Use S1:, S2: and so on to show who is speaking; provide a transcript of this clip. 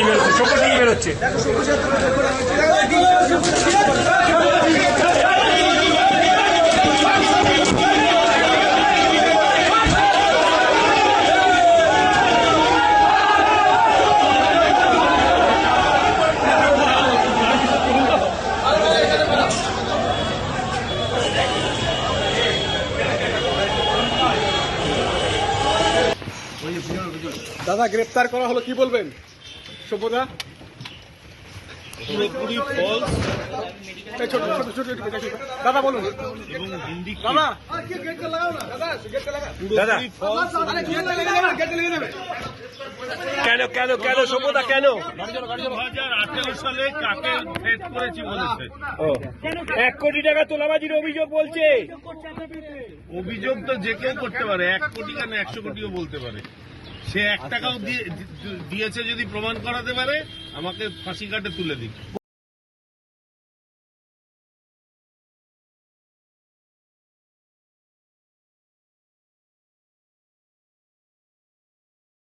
S1: বেরোচ্ছে, সবুজ বেরোচ্ছে।
S2: দাদা গ্রেপ্তার করা হলো, কি বলবেন সভ্যদা?
S3: পুরোপুরি ফলস
S2: দাদা বলুন।
S3: এবং হিন্দি
S2: দাদা
S3: পুরোপুরি ফলস।
S1: কেন কেন কেন সভ্যতা কেন?
S3: 2018 সালে কাকে থ্রেট করেছি বলেছে।
S1: 1 কোটি টাকা তোলাবাজির অভিযোগ বলছে।
S3: অভিযোগ তো যে কেউ করতে পারে, 1 কোটি কেন 100 কোটিও বলতে পারে। সে 1 টাকাও দিয়েছে যদি প্রমাণ করাতে পারে, আমাকে ফাঁসি কাটে তুলে দিক।